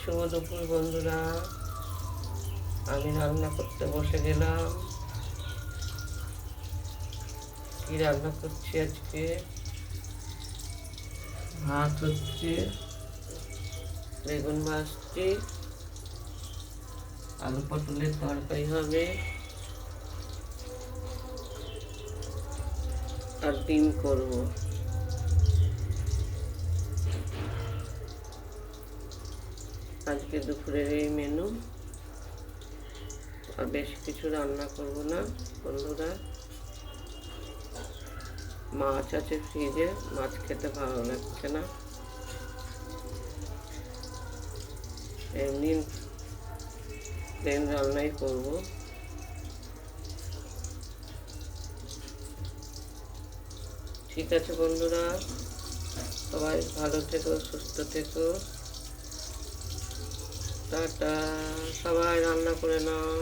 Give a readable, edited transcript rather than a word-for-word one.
শুভ দুপুর বন্ধুরা। আমি রান্না করতে বসে গেলাম। কি রান্না করছি আজকে? ভাত হচ্ছে, বেগুন ভাজছি, আলু পটলের তরকারি হবে, আর ডিম করব। আজকে দুপুরের এই মেনু। আর বেশি কিছু রান্না করব না বন্ধুরা। মাছ আছে ফ্রিজে, মাছ খেতে ভালো লাগছে না, এমনি প্লেন রান্নাই করব। ঠিক আছে বন্ধুরা, সবাই ভালো থেকো, সুস্থ থেকো, টাটা। সবাই রান্না করে নাও।